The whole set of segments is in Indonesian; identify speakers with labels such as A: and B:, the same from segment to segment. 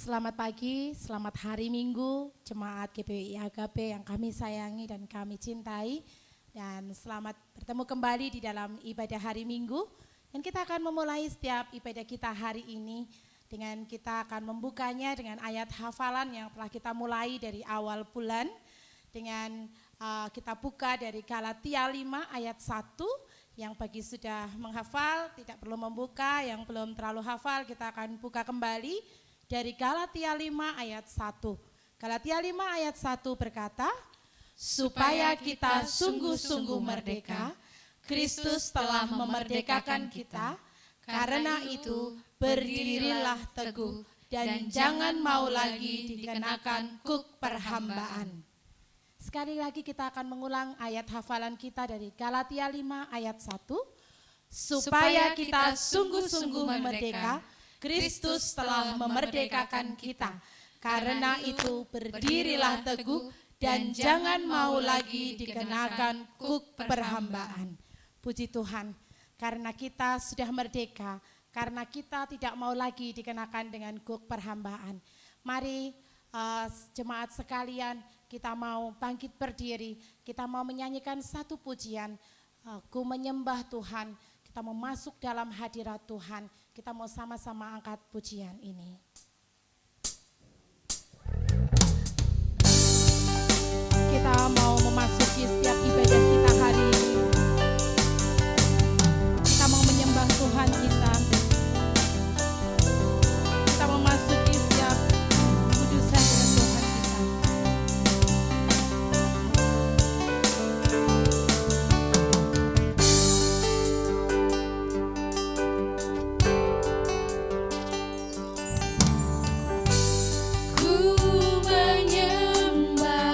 A: Selamat pagi, selamat hari Minggu, jemaat GPWI Agape yang kami sayangi dan kami cintai. Dan selamat bertemu kembali di dalam ibadah hari Minggu. Dan kita akan memulai setiap ibadah kita hari ini dengan kita akan membukanya dengan ayat hafalan yang telah kita mulai dari awal bulan. Dengan kita buka dari Galatia 5 ayat 1, yang bagi sudah menghafal tidak perlu membuka, yang belum terlalu hafal kita akan buka kembali. Dari Galatia 5 ayat 1. Galatia 5 ayat 1 berkata, supaya kita sungguh-sungguh merdeka, Kristus telah memerdekakan kita, karena itu berdirilah teguh dan jangan mau lagi dikenakan kuk perhambaan. Sekali lagi kita akan mengulang ayat hafalan kita dari Galatia 5 ayat 1. Supaya kita sungguh-sungguh merdeka, Kristus telah memerdekakan kita, karena itu berdirilah teguh dan jangan mau lagi dikenakan kuk perhambaan. Puji Tuhan, karena kita sudah merdeka, karena kita tidak mau lagi dikenakan dengan kuk perhambaan. Mari jemaat sekalian, kita mau bangkit berdiri, kita mau menyanyikan satu pujian, ku menyembah Tuhan. Kita mau masuk dalam hadirat Tuhan, kita mau sama-sama angkat pujian ini. Kita mau memasuki setiap ibadah kita hari ini. Kita mau menyembah Tuhan kita. Kita memasuki setiap kudusan dengan Tuhan kita.
B: Ku menyembah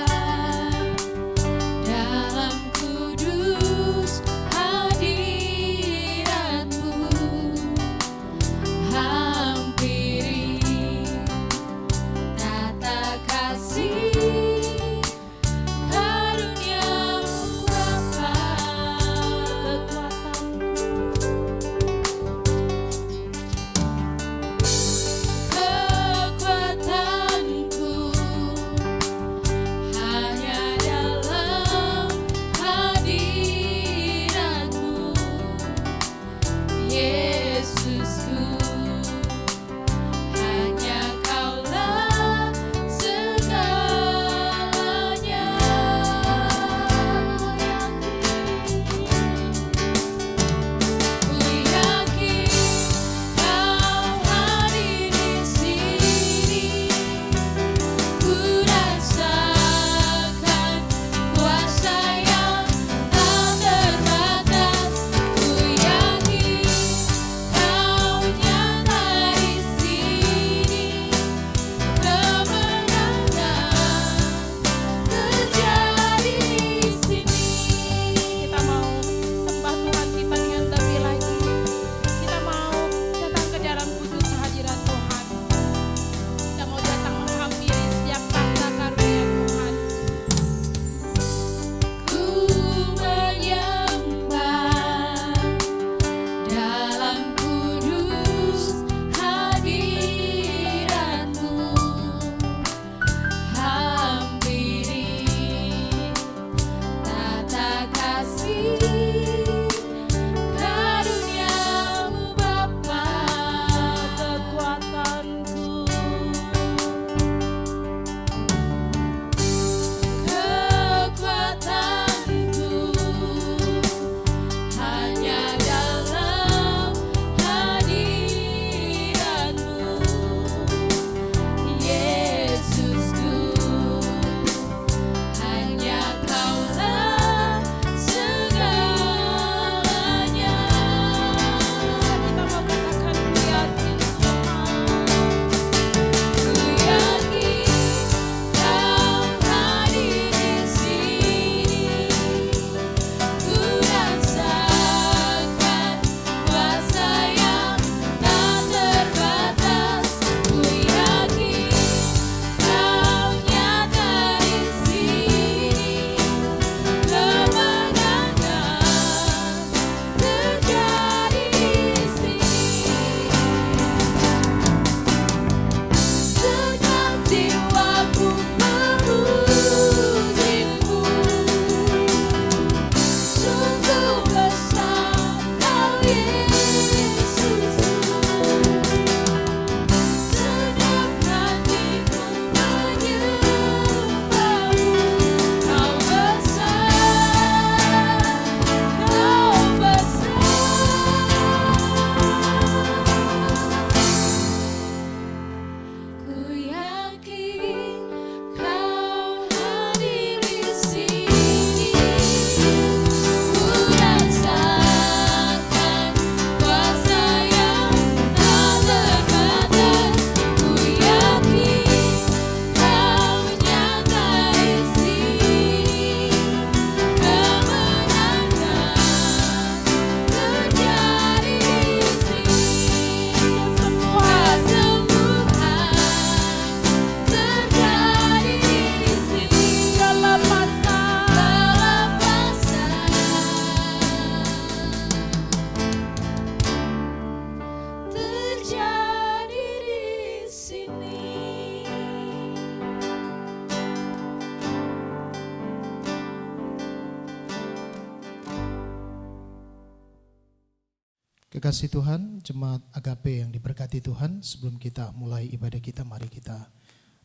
B: Kekasih Tuhan, jemaat Agape yang diberkati Tuhan, sebelum kita mulai ibadah kita, mari kita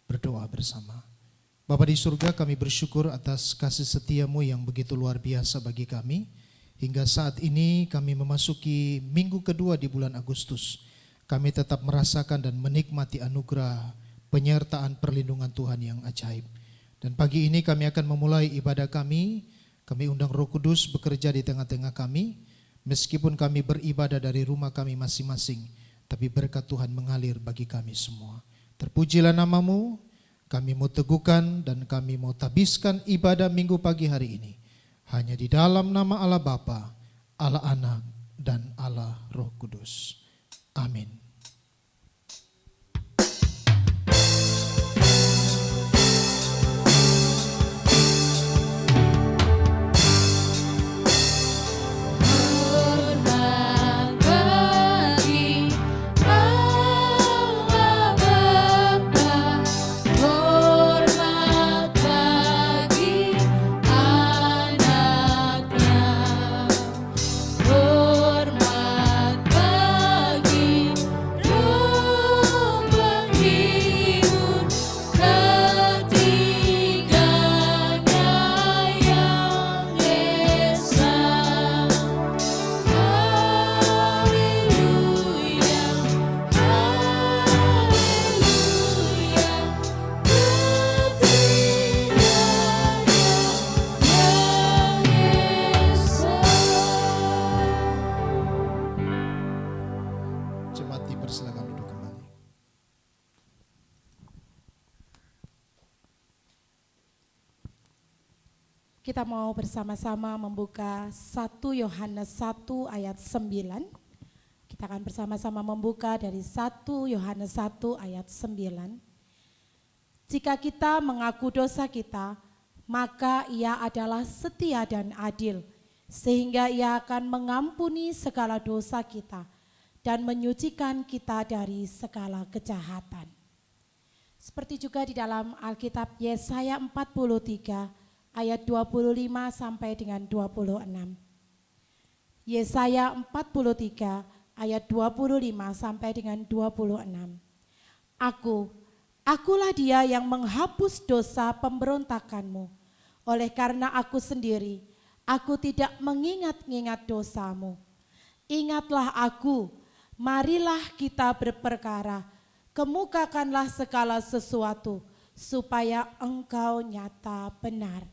B: berdoa bersama. Bapa di surga, kami bersyukur atas kasih setiamu yang begitu luar biasa bagi kami. Hingga saat ini kami memasuki minggu kedua di bulan Agustus. Kami tetap merasakan dan menikmati anugerah penyertaan perlindungan Tuhan yang ajaib. Dan pagi ini kami akan memulai ibadah kami undang Roh Kudus bekerja di tengah-tengah kami. Meskipun kami beribadah dari rumah kami masing-masing, tapi berkat Tuhan mengalir bagi kami semua. Terpujilah namamu, kami mau teguhkan dan kami mau tabiskan ibadah minggu pagi hari ini. Hanya di dalam nama Allah Bapa, Allah Anak, dan Allah Roh Kudus. Amin.
A: Kita mau bersama-sama membuka 1 Yohanes 1 ayat 9. Kita akan bersama-sama membuka dari 1 Yohanes 1 ayat 9. Jika kita mengaku dosa kita, maka Ia adalah setia dan adil, sehingga Ia akan mengampuni segala dosa kita dan menyucikan kita dari segala kejahatan. Seperti juga di dalam Alkitab Yesaya 43 ayat 25 sampai dengan 26. Yesaya 43 ayat 25 sampai dengan 26. Akulah Dia yang menghapus dosa pemberontakanmu. Oleh karena Aku sendiri, Aku tidak mengingat-ingat dosamu. Ingatlah Aku, marilah kita berperkara, kemukakanlah segala sesuatu, supaya Engkau nyata benar.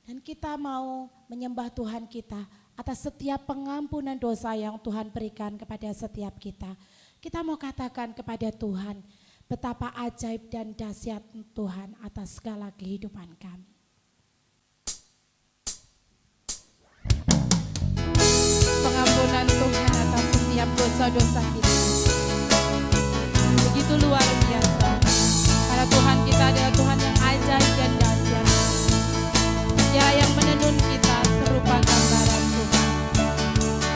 A: Dan kita mau menyembah Tuhan kita atas setiap pengampunan dosa yang Tuhan berikan kepada setiap kita. Kita mau katakan kepada Tuhan betapa ajaib dan dahsyat Tuhan atas segala kehidupan kami. Pengampunan Tuhan atas setiap dosa-dosa kita begitu luar biasa. Karena Tuhan kita adalah Tuhan yang ajaib dan dahsyat. Dia yang menenun kita serupa gambaran Tuhan.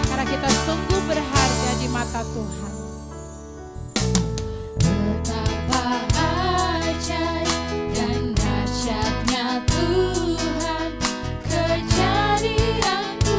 A: Karena kita sungguh berharga di mata Tuhan. Betapa ajaib dan dahsyatnya Tuhan, kejadianku.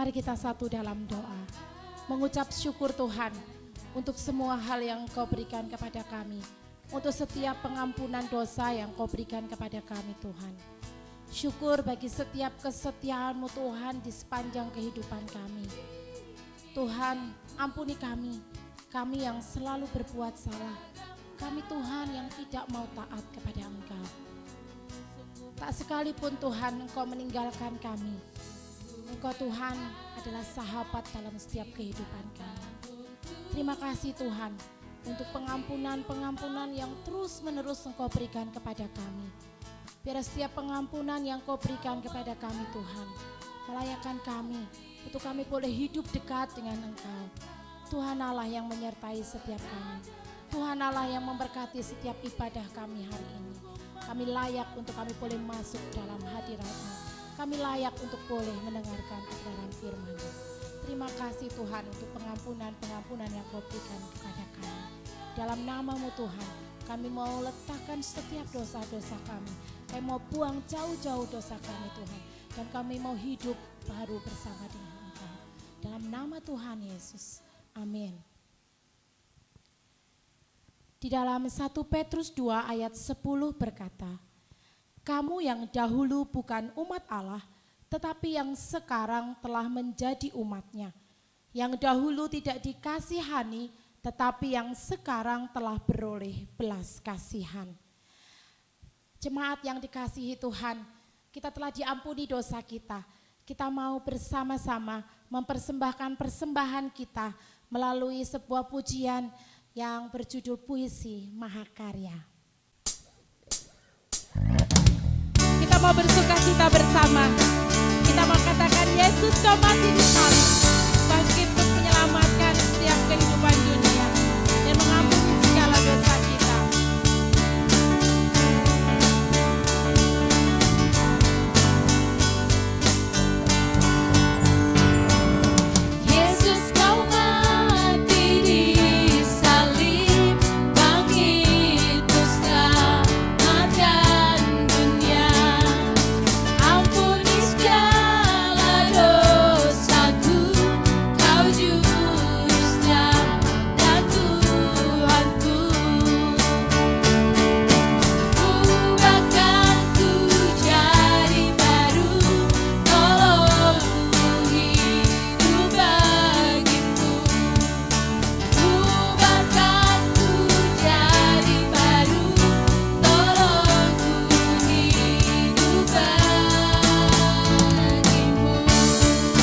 A: Mari kita satu dalam doa. Mengucap syukur Tuhan untuk semua hal yang Engkau berikan kepada kami. Untuk setiap pengampunan dosa yang Kau berikan kepada kami Tuhan. Syukur bagi setiap kesetiaan-Mu Tuhan di sepanjang kehidupan kami. Tuhan, ampuni kami yang selalu berbuat salah. Kami Tuhan yang tidak mau taat kepada Engkau. Tak sekalipun Tuhan Engkau meninggalkan kami. Engkau Tuhan adalah sahabat dalam setiap kehidupan kami. Terima kasih Tuhan untuk pengampunan yang terus-menerus Engkau berikan kepada kami. Biar setiap pengampunan yang Kau berikan kepada kami Tuhan, melayakkan kami untuk kami boleh hidup dekat dengan Engkau. Tuhan Allah yang menyertai setiap kami. Tuhan Allah yang memberkati setiap ibadah kami hari ini. Kami layak untuk kami boleh masuk dalam hadirat-Mu. Kami layak untuk boleh mendengarkan kebenaran firman-Mu. Terima kasih Tuhan untuk pengampunan yang Kau berikan kepada kami. Dalam nama-Mu Tuhan, kami mau letakkan setiap dosa-dosa kami. Kami mau buang jauh-jauh dosa kami Tuhan. Dan kami mau hidup baru bersama dengan Engkau. Dalam nama Tuhan Yesus. Amin. Di dalam 1 Petrus 2 ayat 10 berkata, kamu yang dahulu bukan umat Allah, tetapi yang sekarang telah menjadi umat-Nya. Yang dahulu tidak dikasihani, tetapi yang sekarang telah beroleh belas kasihan. Jemaat yang dikasihi Tuhan, kita telah diampuni dosa kita. Kita mau bersama-sama mempersembahkan persembahan kita melalui sebuah pujian yang berjudul Puisi Mahakarya. Kita mau bersuka cita bersama. Kita mau katakan Yesus Kau mati di salib, bangkit untuk menyelamatkan setiap kehidupan dunia dan mengampuni segala dosa kita.
C: Yesus Kau mati di salib, bangkit untuk selamatkan dunia. Ampuni segala dosaku, Kau juru selamat dan Tuhanku. Ubahkan ku jadi baru, tolongku hidup bagimu. Ubahkan ku jadi baru, tolongku hidup bagimu.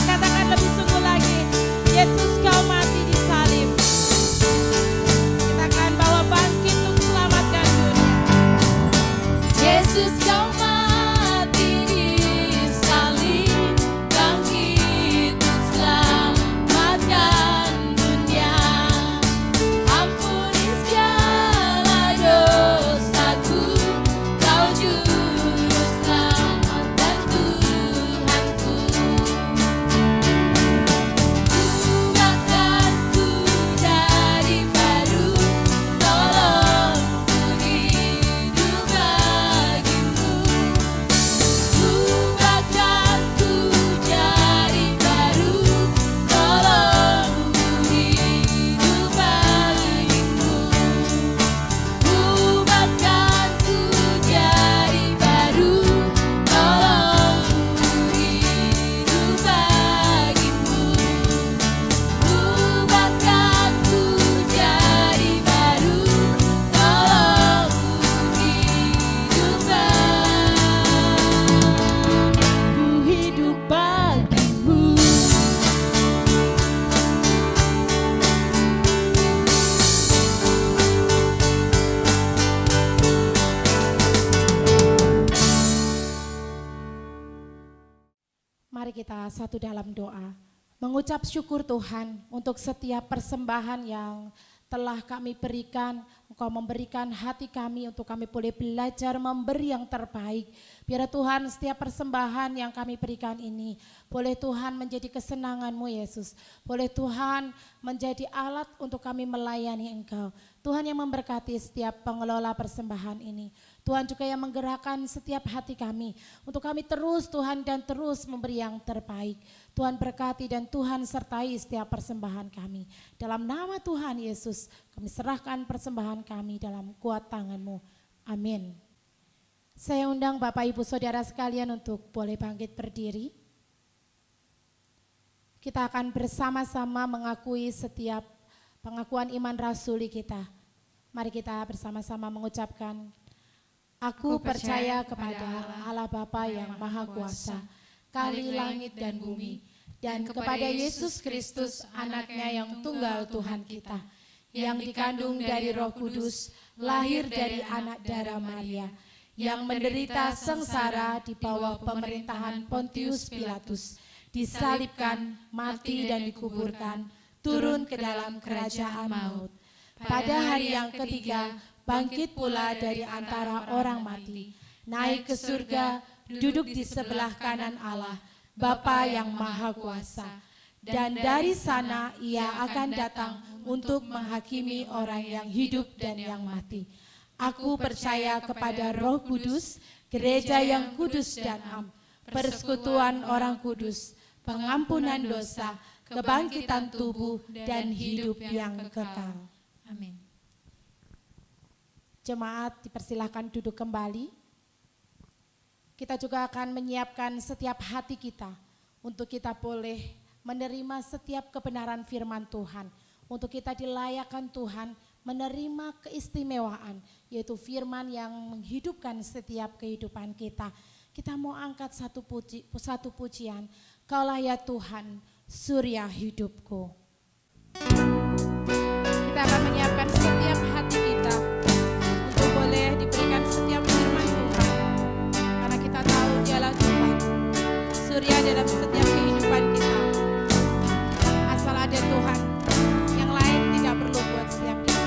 A: Katakan lebih sungguh lagi, Yesus Kau mati di salib. Katakan bahwa bangkit untuk selamatkan dunia.
C: Yesus Kau mati di salib, bangkit untuk selamatkan dunia. Ampuni segala dosaku, Kau juru selamat dan Tuhanku. Ubahkan ku jadi baru, tolongku hidup bagimu. Ubahkan ku jadi baru, tolongku hidup bagimu. Ubahkan ku jadi baru, tolongku hidup bagimu. Ubahkan ku jadi baru, tolongku hidup bagimu.
A: Mari kita satu dalam doa. Mengucap syukur Tuhan untuk setiap persembahan yang telah kami berikan. Engkau memberikan hati kami untuk kami boleh belajar memberi yang terbaik. Biar Tuhan setiap persembahan yang kami berikan ini boleh Tuhan menjadi kesenangan-Mu Yesus. Boleh Tuhan menjadi alat untuk kami melayani Engkau. Tuhan yang memberkati setiap pengelola persembahan ini. Tuhan juga yang menggerakkan setiap hati kami. Untuk kami terus Tuhan dan terus memberi yang terbaik. Tuhan berkati dan Tuhan sertai setiap persembahan kami. Dalam nama Tuhan Yesus kami serahkan persembahan kami dalam kuat tangan-Mu. Amin. Saya undang Bapak Ibu Saudara sekalian untuk boleh bangkit berdiri. Kita akan bersama-sama mengakui setiap pengakuan iman rasuli kita. Mari kita bersama-sama mengucapkan, Aku percaya kepada Allah Bapa yang Maha Kuasa, Kali langit dan bumi, dan kepada Yesus Kristus anaknya yang tunggal Tuhan kita, yang dikandung dari Roh Kudus, lahir dari anak darah Maria, yang menderita sengsara di bawah pemerintahan Pontius Pilatus, disalibkan, mati dan dikuburkan, turun ke dalam kerajaan maut. Pada hari yang ketiga, bangkit pula dari antara orang mati, naik ke surga, duduk di sebelah kanan Allah, Bapa yang Maha Kuasa. Dan dari sana ia akan datang untuk menghakimi orang yang hidup dan yang mati. Aku percaya kepada Roh Kudus, gereja yang kudus dan am, persekutuan orang kudus, pengampunan dosa, kebangkitan tubuh, dan hidup yang kekal. Amin. Jemaat dipersilahkan duduk kembali. Kita juga akan menyiapkan setiap hati kita untuk kita boleh menerima setiap kebenaran firman Tuhan. Untuk kita dilayakkan Tuhan menerima keistimewaan, yaitu firman yang menghidupkan setiap kehidupan kita. Kita mau angkat satu pujian, Kaulah ya Tuhan, surya hidupku. Kita akan menyiapkan setiap hati kita untuk boleh diberikan setiap firman Tuhan. Karena kita tahu Dialah Tuhan, surya dalam setiap kehidupan kita. Asal ada Tuhan, yang lain tidak perlu buat setiap kita.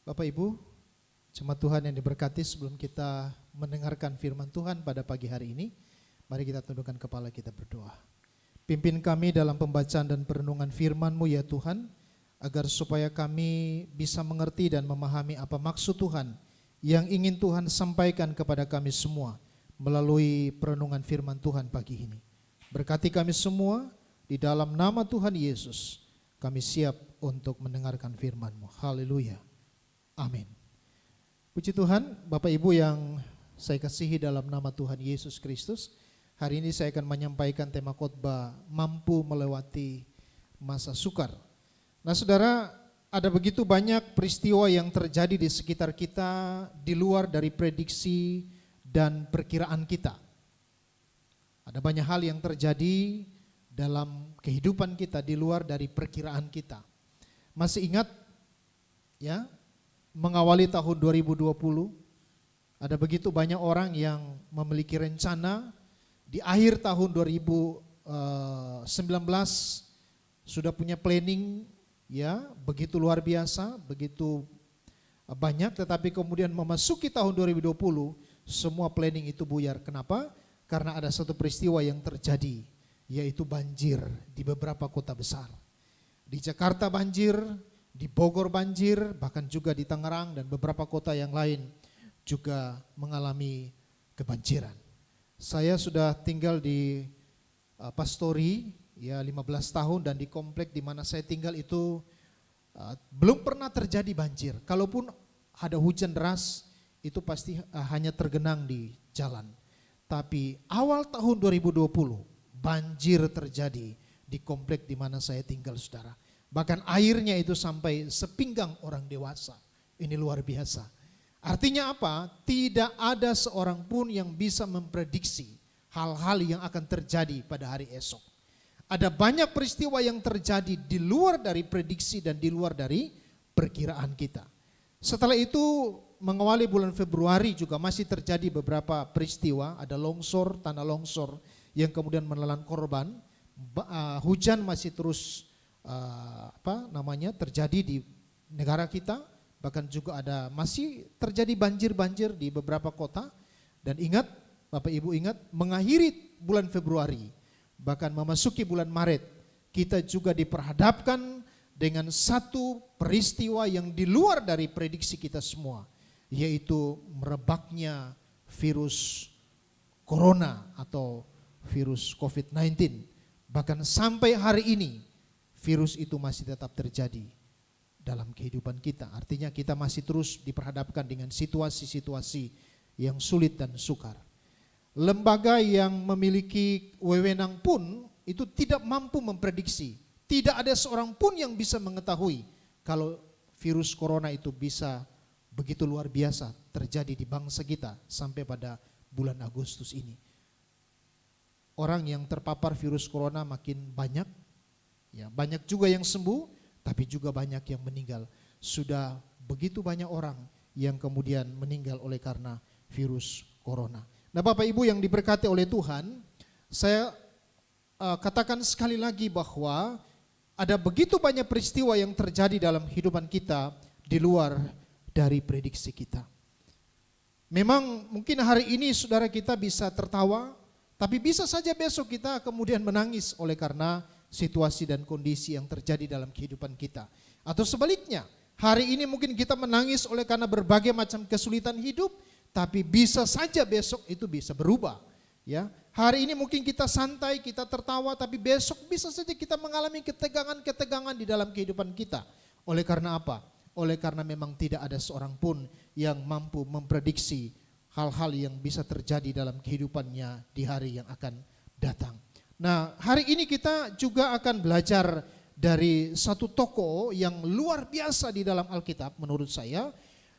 B: Bapak Ibu, jemaat Tuhan yang diberkati, sebelum kita mendengarkan firman Tuhan pada pagi hari ini, mari kita tundukkan kepala, kita berdoa. Pimpin kami dalam pembacaan dan perenungan firman-Mu ya Tuhan, agar supaya kami bisa mengerti dan memahami apa maksud Tuhan yang ingin Tuhan sampaikan kepada kami semua melalui perenungan firman Tuhan pagi ini. Berkati kami semua, Di dalam nama Tuhan Yesus, kami siap untuk mendengarkan firman-Mu. Haleluya. Amin. Puji Tuhan, Bapak Ibu yang saya kasihi dalam nama Tuhan Yesus Kristus. Hari ini saya akan menyampaikan tema khotbah mampu melewati masa sukar. Nah saudara, ada begitu banyak peristiwa yang terjadi di sekitar kita di luar dari prediksi dan perkiraan kita. Ada banyak hal yang terjadi dalam kehidupan kita di luar dari perkiraan kita. Masih ingat ya, mengawali tahun 2020 ada begitu banyak orang yang memiliki rencana di akhir tahun 2019 sudah punya planning ya, begitu luar biasa, begitu banyak, tetapi kemudian memasuki tahun 2020 semua planning itu buyar. Kenapa? Karena ada satu peristiwa yang terjadi, yaitu banjir di beberapa kota besar. Di Jakarta banjir, di Bogor banjir, bahkan juga di Tangerang dan beberapa kota yang lain juga mengalami kebanjiran. Saya sudah tinggal di Pastori ya 15 tahun, dan di komplek di mana saya tinggal itu belum pernah terjadi banjir. Kalaupun ada hujan deras itu pasti hanya tergenang di jalan. Tapi awal tahun 2020 banjir terjadi di komplek di mana saya tinggal saudara. Bahkan airnya itu sampai sepinggang orang dewasa. Ini luar biasa. Artinya apa? Tidak ada seorang pun yang bisa memprediksi hal-hal yang akan terjadi pada hari esok. Ada banyak peristiwa yang terjadi di luar dari prediksi dan di luar dari perkiraan kita. Setelah itu mengawali bulan Februari juga masih terjadi beberapa peristiwa, ada longsor, tanah longsor yang kemudian menelan korban. Hujan masih terus terjadi di negara kita, bahkan juga ada masih terjadi banjir-banjir di beberapa kota. Dan ingat, Bapak Ibu ingat, mengakhiri bulan Februari, bahkan memasuki bulan Maret, kita juga diperhadapkan dengan satu peristiwa yang di luar dari prediksi kita semua, yaitu merebaknya virus corona atau virus COVID-19. Bahkan sampai hari ini virus itu masih tetap terjadi dalam kehidupan kita. Artinya kita masih terus diperhadapkan dengan situasi-situasi yang sulit dan sukar. Lembaga yang memiliki wewenang pun itu tidak mampu memprediksi. Tidak ada seorang pun yang bisa mengetahui kalau virus corona itu bisa begitu luar biasa terjadi di bangsa kita sampai pada bulan Agustus ini. Orang yang terpapar virus corona makin banyak, ya banyak juga yang sembuh, tapi juga banyak yang meninggal. Sudah begitu banyak orang yang kemudian meninggal oleh karena virus corona. Nah Bapak Ibu yang diberkati oleh Tuhan, saya katakan sekali lagi bahwa ada begitu banyak peristiwa yang terjadi dalam kehidupan kita di luar dari prediksi kita. Memang mungkin hari ini saudara kita bisa tertawa, tapi bisa saja besok kita kemudian menangis oleh karena situasi dan kondisi yang terjadi dalam kehidupan kita. Atau sebaliknya, hari ini mungkin kita menangis oleh karena berbagai macam kesulitan hidup, tapi bisa saja besok itu bisa berubah. Ya, hari ini mungkin kita santai, kita tertawa, tapi besok bisa saja kita mengalami ketegangan-ketegangan di dalam kehidupan kita. Oleh karena apa? Oleh karena memang tidak ada seorang pun yang mampu memprediksi hal-hal yang bisa terjadi dalam kehidupannya di hari yang akan datang. Nah, hari ini kita juga akan belajar dari satu tokoh yang luar biasa di dalam Alkitab menurut saya.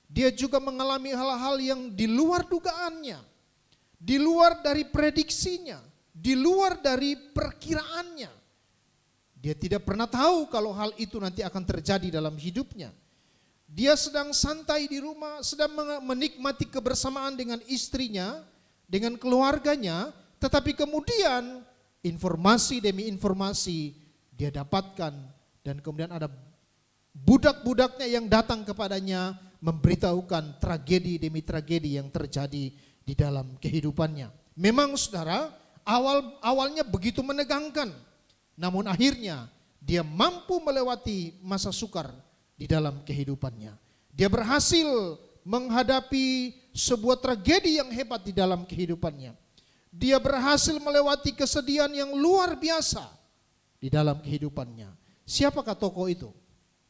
B: Dia juga mengalami hal-hal yang di luar dugaannya. Di luar dari prediksinya, di luar dari perkiraannya. Dia tidak pernah tahu kalau hal itu nanti akan terjadi dalam hidupnya. Dia sedang santai di rumah, sedang menikmati kebersamaan dengan istrinya, dengan keluarganya, tetapi kemudian informasi demi informasi dia dapatkan, dan kemudian ada budak-budaknya yang datang kepadanya memberitahukan tragedi demi tragedi yang terjadi di dalam kehidupannya. Memang saudara, awalnya begitu menegangkan, namun akhirnya dia mampu melewati masa sukar di dalam kehidupannya. Dia berhasil menghadapi sebuah tragedi yang hebat di dalam kehidupannya. Dia berhasil melewati kesedihan yang luar biasa. di dalam kehidupannya. Siapakah tokoh itu?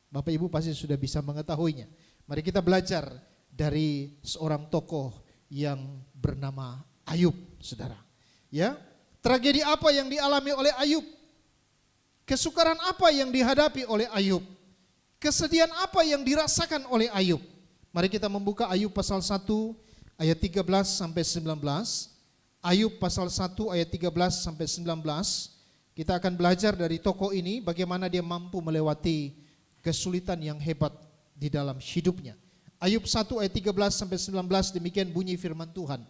B: Bapak Ibu pasti sudah bisa mengetahuinya. Mari kita belajar dari seorang tokoh yang bernama Ayub, saudara. Ya, tragedi apa yang dialami oleh Ayub? Kesukaran apa yang dihadapi oleh Ayub? Kesedihan apa yang dirasakan oleh Ayub? Mari kita membuka Ayub pasal 1 ayat 13 sampai 19. Ayub pasal 1 ayat 13 sampai 19. Kita akan belajar dari tokoh ini bagaimana dia mampu melewati kesulitan yang hebat di dalam hidupnya. Ayub 1 ayat 13 sampai 19, demikian bunyi firman Tuhan.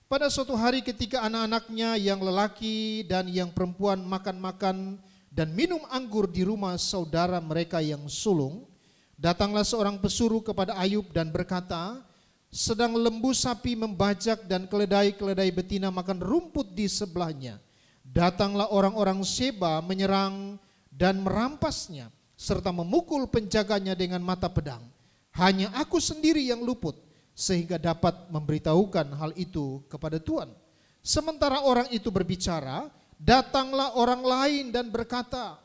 B: Pada suatu hari ketika anak-anaknya yang lelaki dan yang perempuan makan-makan dan minum anggur di rumah saudara mereka yang sulung, datanglah seorang pesuruh kepada Ayub dan berkata, sedang lembu sapi membajak dan keledai-keledai betina makan rumput di sebelahnya. Datanglah orang-orang Seba menyerang dan merampasnya, serta memukul penjaganya dengan mata pedang. Hanya aku sendiri yang luput, sehingga dapat memberitahukan hal itu kepada Tuhan. Sementara orang itu berbicara, datanglah orang lain dan berkata,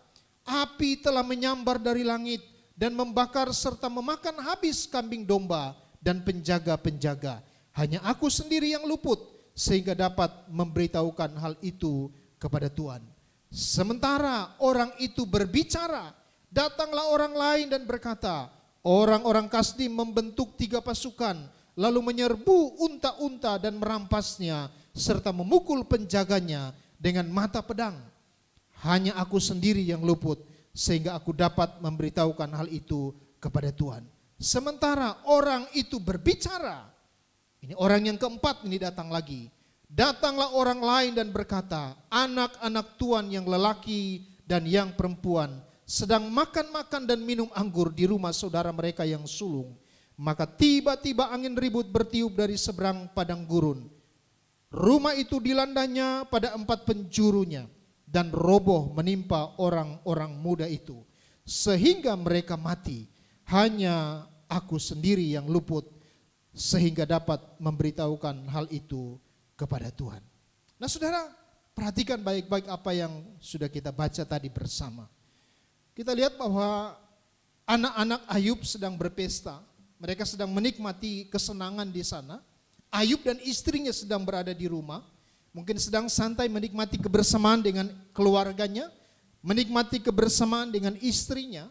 B: api telah menyambar dari langit dan membakar serta memakan habis kambing domba dan penjaga-penjaga. Hanya aku sendiri yang luput, sehingga dapat memberitahukan hal itu kepada Tuhan. Sementara orang itu berbicara, datanglah orang lain dan berkata, orang-orang Kasdim membentuk 3 pasukan, lalu menyerbu unta-unta dan merampasnya, serta memukul penjaganya dengan mata pedang. Hanya aku sendiri yang luput, sehingga aku dapat memberitahukan hal itu kepada Tuhan. Sementara orang itu berbicara, ini orang yang keempat ini datang lagi. Datanglah orang lain dan berkata, anak-anak Tuhan yang lelaki dan yang perempuan sedang makan-makan dan minum anggur di rumah saudara mereka yang sulung. Maka tiba-tiba angin ribut bertiup dari seberang padang gurun. Rumah itu dilandanya pada 4 penjurunya dan roboh menimpa orang-orang muda itu, sehingga mereka mati. Hanya aku sendiri yang luput, sehingga dapat memberitahukan hal itu kepada Tuhan. Nah saudara, perhatikan baik-baik apa yang sudah kita baca tadi bersama. Kita lihat bahwa anak-anak Ayub sedang berpesta. Mereka sedang menikmati kesenangan di sana. Ayub dan istrinya sedang berada di rumah. Mungkin sedang santai menikmati kebersamaan dengan keluarganya. Menikmati kebersamaan dengan istrinya.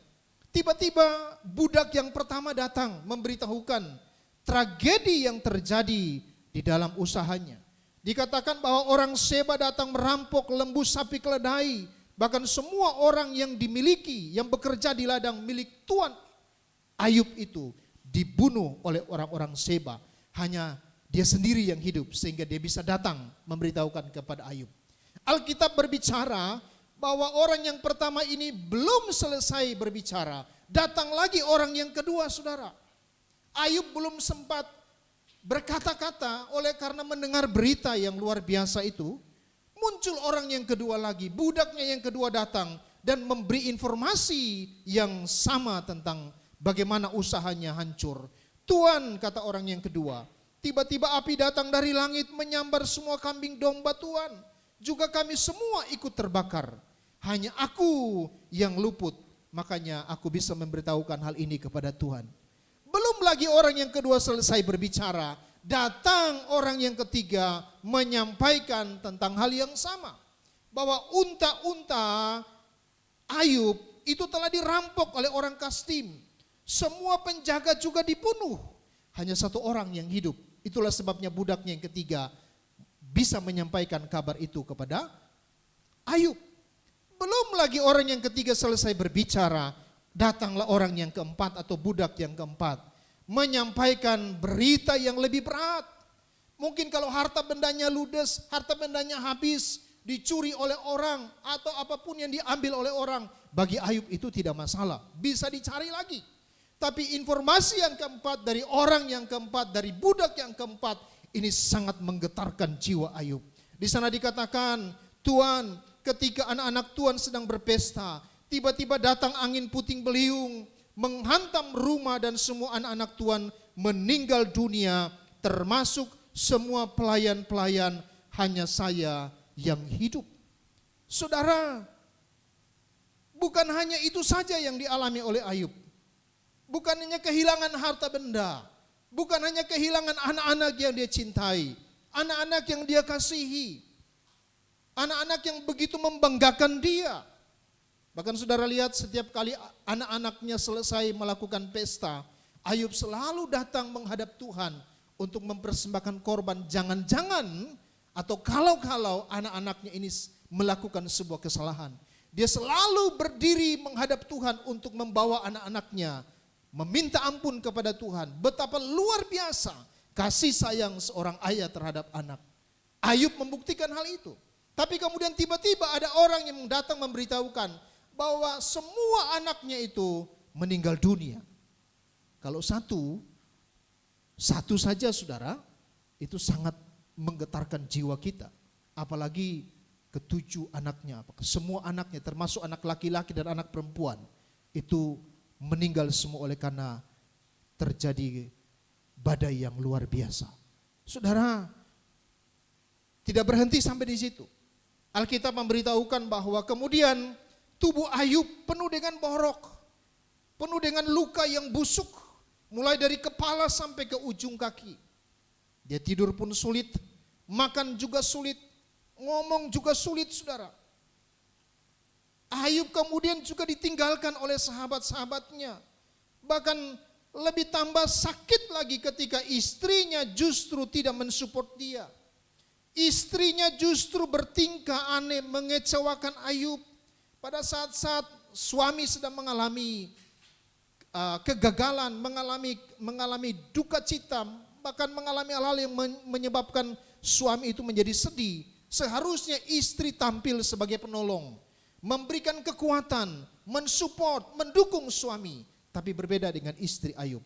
B: Tiba-tiba budak yang pertama datang memberitahukan tragedi yang terjadi di dalam usahanya. Dikatakan bahwa orang Seba datang merampok lembu sapi keledai. Bahkan semua orang yang dimiliki, yang bekerja di ladang milik Tuan Ayub itu dibunuh oleh orang-orang Seba. Hanya dia sendiri yang hidup sehingga dia bisa datang memberitahukan kepada Ayub. Alkitab berbicara bahwa orang yang pertama ini belum selesai berbicara. Datang lagi orang yang kedua, saudara. Ayub belum sempat berkata-kata oleh karena mendengar berita yang luar biasa itu. Muncul orang yang kedua lagi, budaknya yang kedua datang dan memberi informasi yang sama tentang bagaimana usahanya hancur. Tuan, kata orang yang kedua, tiba-tiba api datang dari langit menyambar semua kambing domba Tuan. Juga kami semua ikut terbakar. Hanya aku yang luput, makanya aku bisa memberitahukan hal ini kepada Tuhan. Belum lagi orang yang kedua selesai berbicara, datang orang yang ketiga menyampaikan tentang hal yang sama. Bahwa unta-unta Ayub itu telah dirampok oleh orang Kasdim. Semua penjaga juga dibunuh. Hanya satu orang yang hidup. Itulah sebabnya budaknya yang ketiga bisa menyampaikan kabar itu kepada Ayub. Belum lagi orang yang ketiga selesai berbicara, datanglah orang yang keempat atau budak yang keempat menyampaikan berita yang lebih berat. Mungkin kalau harta bendanya ludes, harta bendanya habis, dicuri oleh orang atau apapun yang diambil oleh orang, bagi Ayub itu tidak masalah, bisa dicari lagi. Tapi informasi yang keempat dari orang yang keempat, dari budak yang keempat, ini sangat menggetarkan jiwa Ayub. Di sana dikatakan, Tuan, ketika anak-anak Tuan sedang berpesta, tiba-tiba datang angin puting beliung, menghantam rumah dan semua anak-anak Tuan meninggal dunia, termasuk semua pelayan-pelayan, hanya saya yang hidup. Saudara, Bukan hanya itu saja yang dialami oleh Ayub. Bukan hanya kehilangan harta benda. Bukan hanya kehilangan anak-anak yang dia cintai. Anak-anak yang dia kasihi. Anak-anak yang begitu membanggakan dia. Bahkan saudara lihat setiap kali anak-anaknya selesai melakukan pesta, Ayub selalu datang menghadap Tuhan untuk mempersembahkan korban. Jangan-jangan atau kalau-kalau anak-anaknya ini melakukan sebuah kesalahan, dia selalu berdiri menghadap Tuhan untuk membawa anak-anaknya meminta ampun kepada Tuhan. Betapa luar biasa kasih sayang seorang ayah terhadap anak. Ayub membuktikan hal itu. Tapi kemudian tiba-tiba ada orang yang datang memberitahukan bahwa semua anaknya itu meninggal dunia. Kalau satu saja saudara, itu sangat menggetarkan jiwa kita. Apalagi ketujuh anaknya, semua anaknya termasuk anak laki-laki dan anak perempuan itu meninggal semua oleh karena terjadi badai yang luar biasa. Saudara, tidak berhenti sampai di situ. Alkitab memberitahukan bahwa kemudian tubuh Ayub penuh dengan borok, penuh dengan luka yang busuk, mulai dari kepala sampai ke ujung kaki. Dia tidur pun sulit, makan juga sulit, ngomong juga sulit, saudara. Ayub kemudian juga ditinggalkan oleh sahabat-sahabatnya. Bahkan lebih tambah sakit lagi ketika istrinya justru tidak mensupport dia. Istrinya justru bertingkah aneh, mengecewakan Ayub. Pada saat-saat suami sedang mengalami kegagalan, mengalami duka cita, bahkan mengalami hal-hal yang menyebabkan suami itu menjadi sedih. Seharusnya istri tampil sebagai penolong, memberikan kekuatan, mensupport, mendukung suami. Tapi berbeda dengan istri Ayub.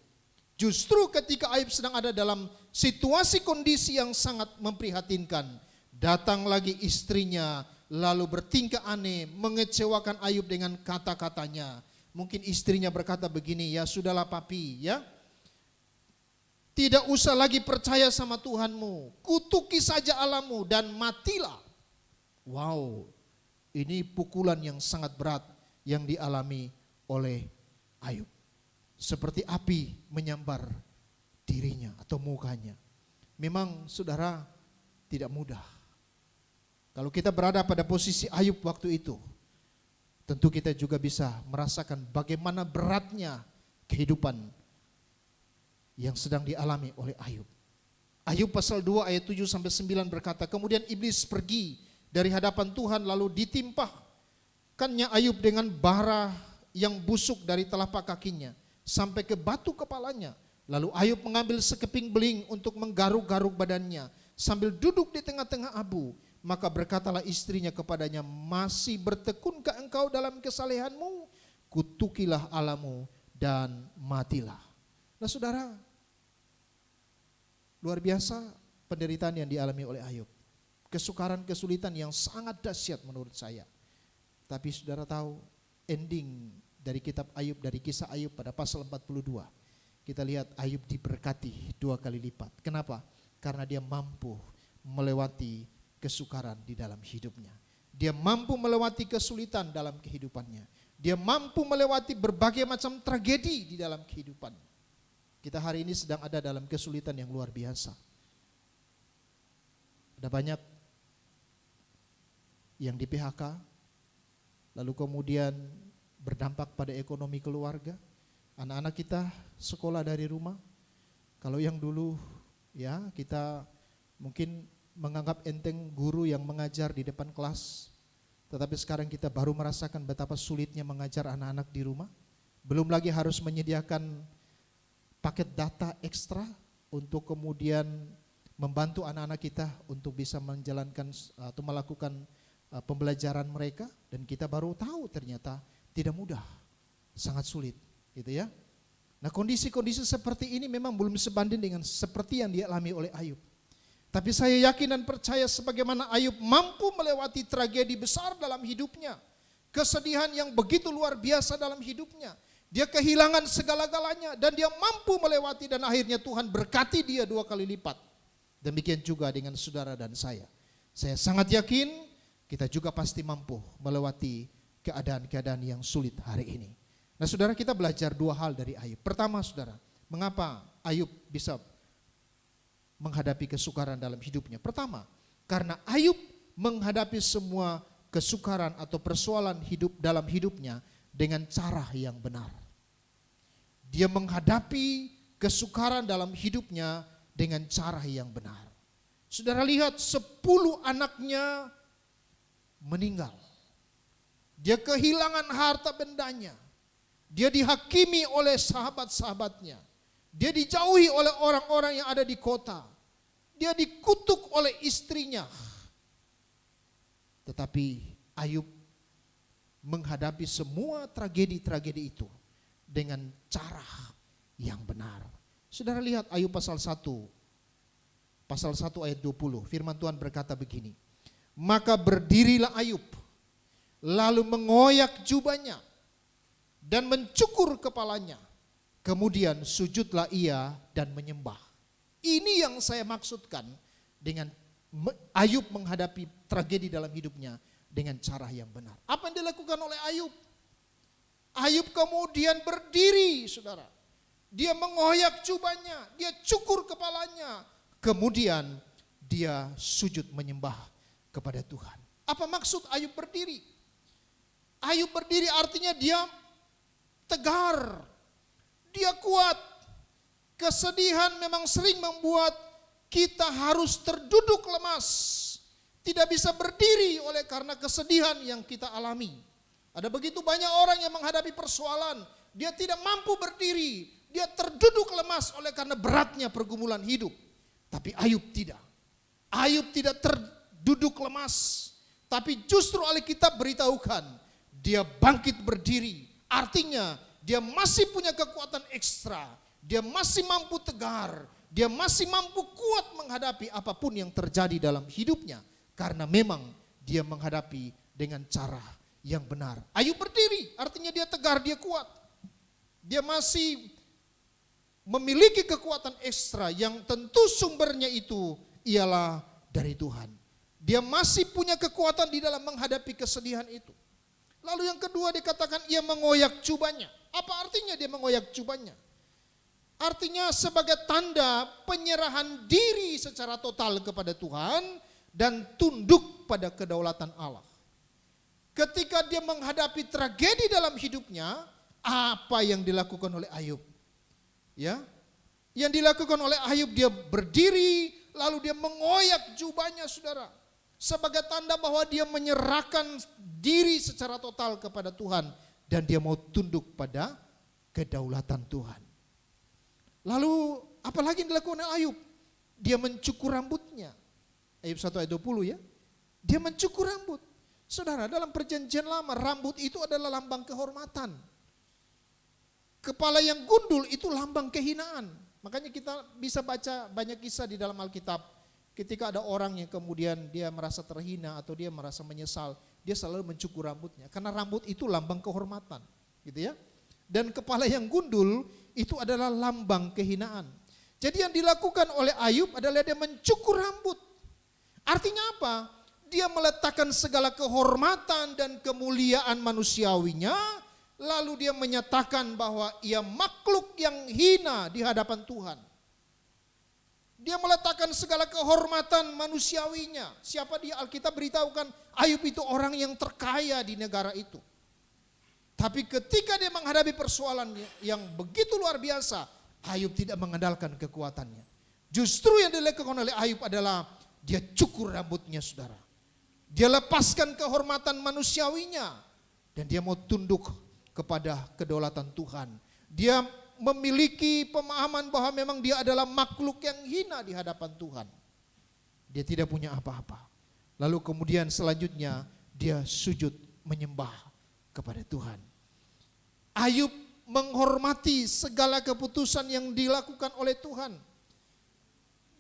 B: Justru ketika Ayub sedang ada dalam situasi kondisi yang sangat memprihatinkan, datang lagi istrinya lalu bertingkah aneh, mengecewakan Ayub dengan kata-katanya. Mungkin istrinya berkata begini, ya sudahlah papi ya, tidak usah lagi percaya sama Tuhanmu, kutuki saja Allahmu dan matilah. Wow, ini pukulan yang sangat berat yang dialami oleh Ayub. Seperti api menyambar dirinya atau mukanya. Memang saudara tidak mudah. Kalau kita berada pada posisi Ayub waktu itu, tentu kita juga bisa merasakan bagaimana beratnya kehidupan yang sedang dialami oleh Ayub. Ayub pasal 2 ayat 7 sampai 9 berkata, kemudian iblis pergi dari hadapan Tuhan lalu ditimpahkannya Ayub dengan bara yang busuk dari telapak kakinya sampai ke batu kepalanya. Lalu Ayub mengambil sekeping beling untuk menggaruk-garuk badannya sambil duduk di tengah-tengah abu. Maka berkatalah istrinya kepadanya, masih bertekunkah engkau dalam kesalehanmu? Kutukilah Allahmu dan matilah. Nah saudara, luar biasa penderitaan yang dialami oleh Ayub. Kesukaran, kesulitan yang sangat dahsyat menurut saya. Tapi saudara tahu ending dari kitab Ayub, dari kisah Ayub pada pasal 42. Kita lihat Ayub diberkati 2 kali lipat. Kenapa? Karena dia mampu melewati kesukaran di dalam hidupnya. Dia mampu melewati kesulitan dalam kehidupannya. Dia mampu melewati berbagai macam tragedi di dalam kehidupan. Kita hari ini sedang ada dalam kesulitan yang luar biasa. Ada banyak yang di PHK, lalu kemudian berdampak pada ekonomi keluarga. Anak-anak kita sekolah dari rumah. Kalau yang dulu ya kita mungkin menganggap enteng guru yang mengajar di depan kelas, tetapi sekarang kita baru merasakan betapa sulitnya mengajar anak-anak di rumah. Belum lagi harus menyediakan paket data ekstra untuk kemudian membantu anak-anak kita untuk bisa menjalankan atau melakukan pembelajaran mereka, dan kita baru tahu ternyata tidak mudah, sangat sulit, gitu ya. Nah kondisi-kondisi seperti ini memang belum sebanding dengan seperti yang dialami oleh Ayub. Tapi saya yakin dan percaya sebagaimana Ayub mampu melewati tragedi besar dalam hidupnya, kesedihan yang begitu luar biasa dalam hidupnya. Dia kehilangan segala-galanya dan dia mampu melewati, dan akhirnya Tuhan berkati dia 2 kali lipat. Demikian juga dengan saudara dan saya. Saya sangat yakin kita juga pasti mampu melewati keadaan-keadaan yang sulit hari ini. Nah saudara, kita belajar dua hal dari Ayub. Pertama saudara, mengapa Ayub bisa menghadapi kesukaran dalam hidupnya? Pertama, karena Ayub menghadapi semua kesukaran atau persoalan hidup dalam hidupnya dengan cara yang benar. Dia menghadapi kesukaran dalam hidupnya dengan cara yang benar. Saudara lihat 10 anaknya meninggal. Dia kehilangan harta bendanya. Dia dihakimi oleh sahabat-sahabatnya. Dia dijauhi oleh orang-orang yang ada di kota. Dia dikutuk oleh istrinya. Tetapi Ayub menghadapi semua tragedi-tragedi itu dengan cara yang benar. Saudara lihat Ayub pasal 1 ayat 20. Firman Tuhan berkata begini. Maka berdirilah Ayub, lalu mengoyak jubahnya dan mencukur kepalanya. Kemudian sujudlah ia dan menyembah. Ini yang saya maksudkan dengan Ayub menghadapi tragedi dalam hidupnya dengan cara yang benar. Apa yang dilakukan oleh Ayub? Ayub kemudian berdiri, saudara. Dia mengoyak jubahnya, dia cukur kepalanya. Kemudian dia sujud menyembah kepada Tuhan. Apa maksud Ayub berdiri? Ayub berdiri artinya dia tegar, dia kuat. Kesedihan memang sering membuat kita harus terduduk lemas. Tidak bisa berdiri oleh karena kesedihan yang kita alami. Ada begitu banyak orang yang menghadapi persoalan, dia tidak mampu berdiri, dia terduduk lemas oleh karena beratnya pergumulan hidup. Tapi Ayub tidak. Ayub tidak terduduk lemas, tapi justru Alkitab beritahukan dia bangkit berdiri. Artinya dia masih punya kekuatan ekstra, dia masih mampu tegar, dia masih mampu kuat menghadapi apapun yang terjadi dalam hidupnya. Karena memang dia menghadapi dengan cara yang benar. Ayub berdiri, artinya dia tegar, dia kuat. Dia masih memiliki kekuatan ekstra yang tentu sumbernya itu ialah dari Tuhan. Dia masih punya kekuatan di dalam menghadapi kesedihan itu. Lalu yang kedua dikatakan ia mengoyak jubahnya. Apa artinya dia mengoyak jubahnya? Artinya sebagai tanda penyerahan diri secara total kepada Tuhan dan tunduk pada kedaulatan Allah. Ketika dia menghadapi tragedi dalam hidupnya, apa yang dilakukan oleh Ayub? Ya, yang dilakukan oleh Ayub, dia berdiri lalu dia mengoyak jubahnya, saudara, sebagai tanda bahwa dia menyerahkan diri secara total kepada Tuhan dan dia mau tunduk pada kedaulatan Tuhan. Lalu apalagi yang dilakukan oleh Ayub? Dia mencukur rambutnya. Ayub 1 ayat 20 ya. Dia mencukur rambut. Saudara, dalam perjanjian lama rambut itu adalah lambang kehormatan. Kepala yang gundul itu lambang kehinaan. Makanya kita bisa baca banyak kisah di dalam Alkitab. Ketika ada orang yang kemudian dia merasa terhina atau dia merasa menyesal, dia selalu mencukur rambutnya. Karena rambut itu lambang kehormatan, gitu ya. Dan kepala yang gundul itu adalah lambang kehinaan. Jadi yang dilakukan oleh Ayub adalah dia mencukur rambut. Artinya apa? Dia meletakkan segala kehormatan dan kemuliaan manusiawinya, lalu dia menyatakan bahwa ia makhluk yang hina di hadapan Tuhan. Dia meletakkan segala kehormatan manusiawinya. Siapa dia? Alkitab beritahukan Ayub itu orang yang terkaya di negara itu. Tapi ketika dia menghadapi persoalan yang begitu luar biasa, Ayub tidak mengandalkan kekuatannya. Justru yang dilakukan oleh Ayub adalah dia cukur rambutnya, saudara. Dia lepaskan kehormatan manusiawinya dan dia mau tunduk kepada kedaulatan Tuhan. Dia memiliki pemahaman bahwa memang dia adalah makhluk yang hina di hadapan Tuhan. Dia tidak punya apa-apa. Lalu kemudian selanjutnya dia sujud menyembah kepada Tuhan. Ayub menghormati segala keputusan yang dilakukan oleh Tuhan.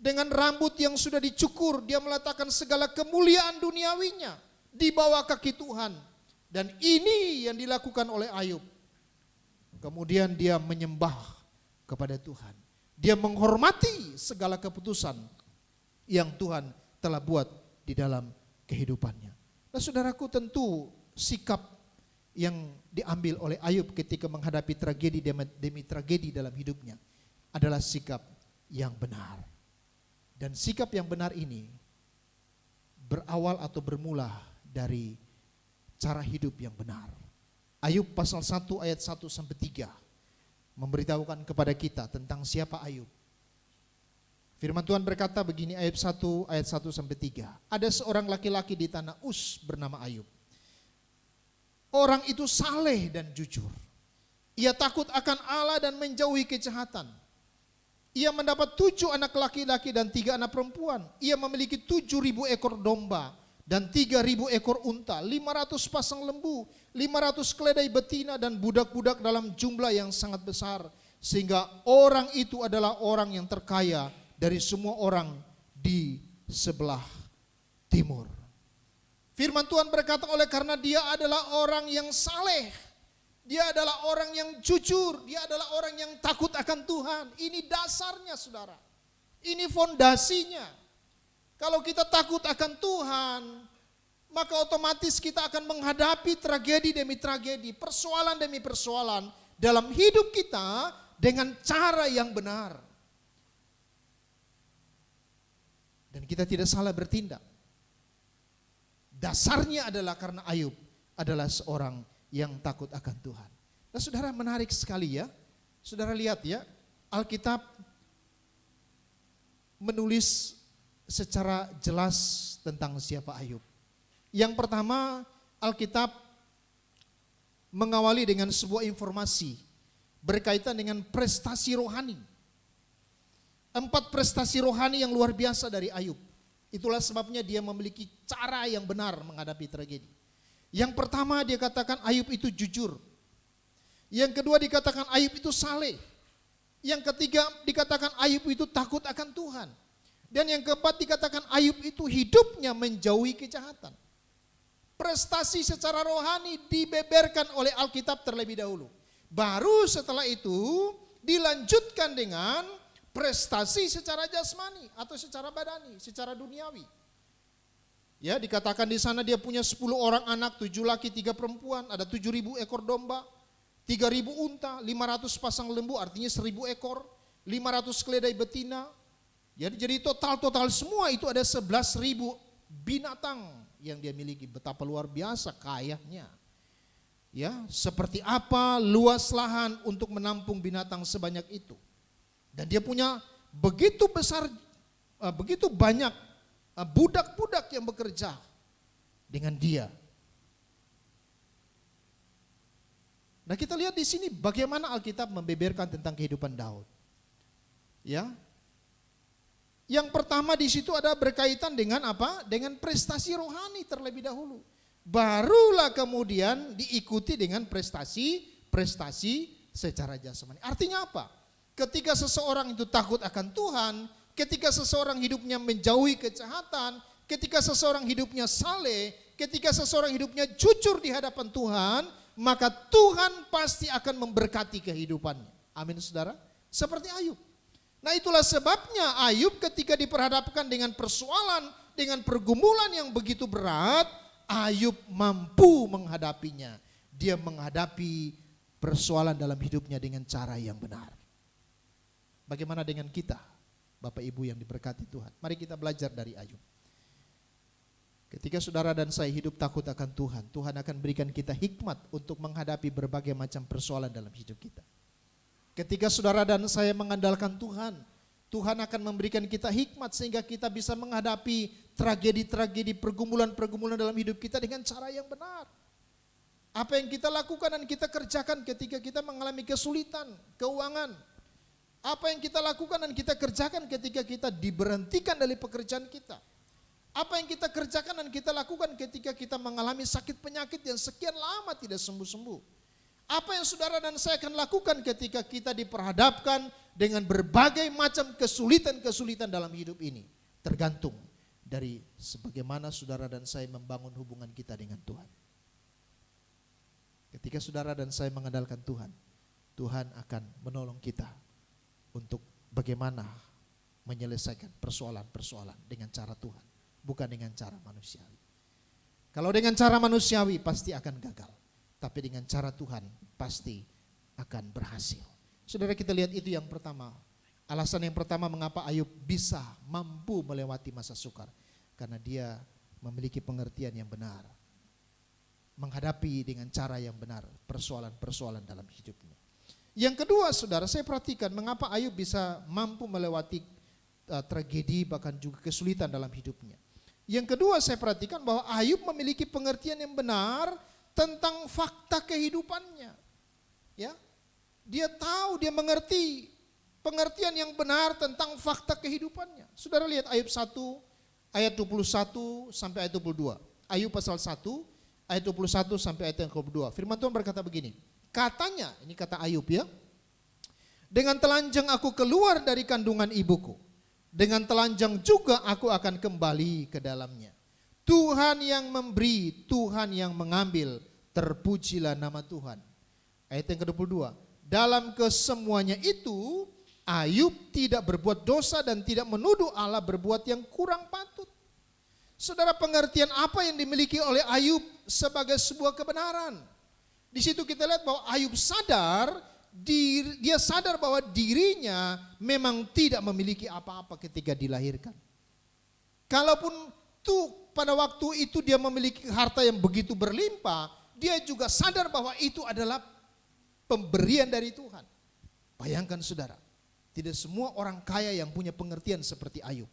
B: Dengan rambut yang sudah dicukur, dia meletakkan segala kemuliaan duniawinya di bawah kaki Tuhan. Dan ini yang dilakukan oleh Ayub. Kemudian dia menyembah kepada Tuhan. Dia menghormati segala keputusan yang Tuhan telah buat di dalam kehidupannya. Nah saudaraku, tentu sikap yang diambil oleh Ayub ketika menghadapi tragedi demi tragedi dalam hidupnya adalah sikap yang benar. Dan sikap yang benar ini berawal atau bermula dari cara hidup yang benar. Ayub pasal 1 ayat 1 sampai 3 memberitahukan kepada kita tentang siapa Ayub. Firman Tuhan berkata begini, Ayub 1 ayat 1 sampai 3. Ada seorang laki-laki di tanah Uz bernama Ayub. Orang itu saleh dan jujur. Ia takut akan Allah dan menjauhi kejahatan. Ia mendapat 7 anak laki-laki dan 3 anak perempuan. Ia memiliki 7.000 ekor domba dan 3.000 ekor unta, 500 pasang lembu, 500 keledai betina dan budak-budak dalam jumlah yang sangat besar. Sehingga orang itu adalah orang yang terkaya dari semua orang di sebelah timur. Firman Tuhan berkata, oleh karena dia adalah orang yang saleh, dia adalah orang yang jujur, dia adalah orang yang takut akan Tuhan. Ini dasarnya saudara, ini fondasinya. Kalau kita takut akan Tuhan, maka otomatis kita akan menghadapi tragedi demi tragedi, persoalan demi persoalan dalam hidup kita dengan cara yang benar. Dan kita tidak salah bertindak. Dasarnya adalah karena Ayub adalah seorang yang takut akan Tuhan. Nah saudara, menarik sekali ya. Saudara lihat ya, Alkitab menulis secara jelas tentang siapa Ayub. Yang pertama, Alkitab mengawali dengan sebuah informasi berkaitan dengan prestasi rohani. 4 prestasi rohani yang luar biasa dari Ayub. Itulah sebabnya dia memiliki cara yang benar menghadapi tragedi. Yang pertama dia katakan Ayub itu jujur. Yang kedua dikatakan Ayub itu saleh. Yang ketiga dikatakan Ayub itu takut akan Tuhan. Dan yang keempat dikatakan Ayub itu hidupnya menjauhi kejahatan. Prestasi secara rohani dibeberkan oleh Alkitab terlebih dahulu. Baru setelah itu dilanjutkan dengan prestasi secara jasmani atau secara badani, secara duniawi. Ya, dikatakan di sana dia punya 10 orang anak, 7 laki, 3 perempuan, ada 7.000 ekor domba, 3.000 unta, 500 pasang lembu, artinya 1.000 ekor, 500 keledai betina. Jadi total semua itu ada 11.000 binatang yang dia miliki. Betapa luar biasa kayanya. Ya, seperti apa luas lahan untuk menampung binatang sebanyak itu. Dan dia punya begitu besar, begitu banyak budak-budak yang bekerja dengan dia. Nah kita lihat di sini bagaimana Alkitab membeberkan tentang kehidupan Daud. Ya, yang pertama di situ ada berkaitan dengan apa? Dengan prestasi rohani terlebih dahulu. Barulah kemudian diikuti dengan prestasi secara jasmani. Artinya apa? Ketika seseorang itu takut akan Tuhan, ketika seseorang hidupnya menjauhi kejahatan, ketika seseorang hidupnya saleh, ketika seseorang hidupnya jujur di hadapan Tuhan, maka Tuhan pasti akan memberkati kehidupannya. Amin saudara. Seperti Ayub. Nah itulah sebabnya Ayub ketika diperhadapkan dengan persoalan, dengan pergumulan yang begitu berat, Ayub mampu menghadapinya. Dia menghadapi persoalan dalam hidupnya dengan cara yang benar. Bagaimana dengan kita, Bapak Ibu yang diberkati Tuhan? Mari kita belajar dari Ayub. Ketika saudara dan saya hidup takut akan Tuhan, Tuhan akan berikan kita hikmat untuk menghadapi berbagai macam persoalan dalam hidup kita. Ketika saudara dan saya mengandalkan Tuhan, Tuhan akan memberikan kita hikmat sehingga kita bisa menghadapi tragedi-tragedi, pergumulan-pergumulan dalam hidup kita dengan cara yang benar. Apa yang kita lakukan dan kita kerjakan ketika kita mengalami kesulitan, keuangan. Apa yang kita lakukan dan kita kerjakan ketika kita diberhentikan dari pekerjaan kita. Apa yang kita kerjakan dan kita lakukan ketika kita mengalami sakit penyakit yang sekian lama tidak sembuh-sembuh. Apa yang saudara dan saya akan lakukan ketika kita diperhadapkan dengan berbagai macam kesulitan-kesulitan dalam hidup ini. Tergantung dari sebagaimana saudara dan saya membangun hubungan kita dengan Tuhan. Ketika saudara dan saya mengandalkan Tuhan, Tuhan akan menolong kita untuk bagaimana menyelesaikan persoalan-persoalan dengan cara Tuhan, bukan dengan cara manusiawi. Kalau dengan cara manusiawi pasti akan gagal. tapi dengan cara Tuhan pasti akan berhasil. Saudara, kita lihat itu yang pertama. Alasan yang pertama mengapa Ayub bisa mampu melewati masa sukar. Karena dia memiliki pengertian yang benar. Menghadapi dengan cara yang benar persoalan-persoalan dalam hidupnya. Yang kedua, saudara, saya perhatikan mengapa Ayub bisa mampu melewati tragedi bahkan juga kesulitan dalam hidupnya. Yang kedua, saya perhatikan bahwa Ayub memiliki pengertian yang benar tentang fakta kehidupannya. Ya, dia tahu, dia mengerti pengertian yang benar tentang fakta kehidupannya. Saudara lihat Ayub 1 ayat 21 sampai ayat 22. Ayub pasal 1 ayat 21 sampai ayat yang ke-22. Firman Tuhan berkata begini. Katanya, ini kata Ayub ya. Dengan telanjang aku keluar dari kandungan ibuku. Dengan telanjang juga aku akan kembali ke dalamnya. Tuhan yang memberi, Tuhan yang mengambil. Terpujilah nama Tuhan. Ayat yang ke-22. Dalam kesemuanya itu, Ayub tidak berbuat dosa dan tidak menuduh Allah berbuat yang kurang patut. Saudara, pengertian apa yang dimiliki oleh Ayub sebagai sebuah kebenaran. Di situ kita lihat bahwa Ayub sadar, dia sadar bahwa dirinya memang tidak memiliki apa-apa ketika dilahirkan. Kalaupun pada waktu itu dia memiliki harta yang begitu berlimpah, dia juga sadar bahwa itu adalah pemberian dari Tuhan. Bayangkan saudara, tidak semua orang kaya yang punya pengertian seperti Ayub.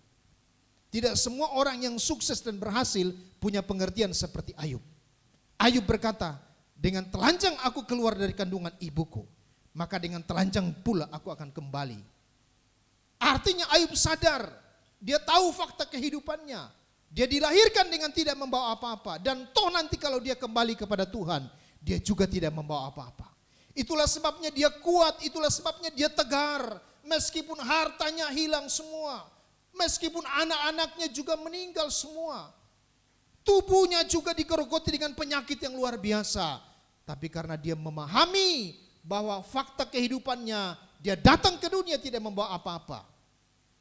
B: Tidak semua orang yang sukses dan berhasil punya pengertian seperti Ayub. Ayub berkata, dengan telanjang aku keluar dari kandungan ibuku, maka dengan telanjang pula aku akan kembali. Artinya Ayub sadar, dia tahu fakta kehidupannya. Dia dilahirkan dengan tidak membawa apa-apa. Dan toh nanti kalau dia kembali kepada Tuhan, dia juga tidak membawa apa-apa. Itulah sebabnya dia kuat, itulah sebabnya dia tegar. Meskipun hartanya hilang semua. Meskipun anak-anaknya juga meninggal semua. Tubuhnya juga digerogoti dengan penyakit yang luar biasa. Tapi karena dia memahami bahwa fakta kehidupannya, dia datang ke dunia tidak membawa apa-apa.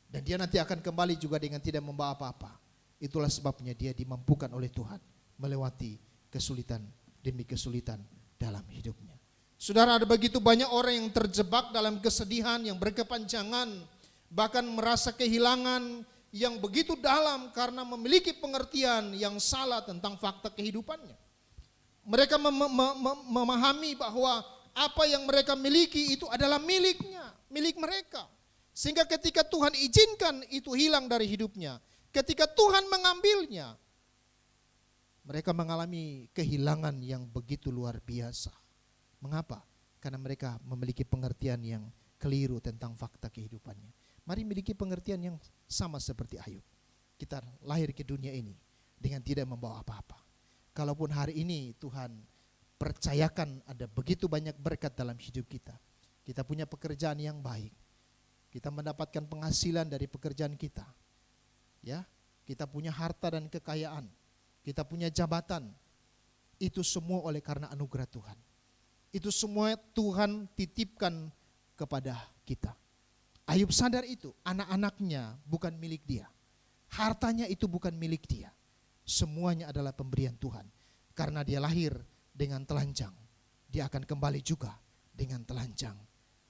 B: Dan dia nanti akan kembali juga dengan tidak membawa apa-apa. Itulah sebabnya dia dimampukan oleh Tuhan melewati kesulitan demi kesulitan dalam hidupnya. Saudara, ada begitu banyak orang yang terjebak dalam kesedihan yang berkepanjangan, bahkan merasa kehilangan yang begitu dalam karena memiliki pengertian yang salah tentang fakta kehidupannya. Mereka memahami bahwa apa yang mereka miliki itu adalah miliknya, milik mereka. Sehingga ketika Tuhan izinkan itu hilang dari hidupnya, ketika Tuhan mengambilnya, mereka mengalami kehilangan yang begitu luar biasa. Mengapa? Karena mereka memiliki pengertian yang keliru tentang fakta kehidupannya. Mari miliki pengertian yang sama seperti Ayub. Kita lahir ke dunia ini dengan tidak membawa apa-apa. Kalaupun hari ini Tuhan percayakan ada begitu banyak berkat dalam hidup kita. Kita punya pekerjaan yang baik. Kita mendapatkan penghasilan dari pekerjaan kita. Ya, kita punya harta dan kekayaan. Kita punya jabatan. Itu semua oleh karena anugerah Tuhan. Itu semua Tuhan titipkan kepada kita. Ayub sadar itu, anak-anaknya bukan milik dia. Hartanya itu bukan milik dia. Semuanya adalah pemberian Tuhan. Karena dia lahir dengan telanjang, dia akan kembali juga dengan telanjang.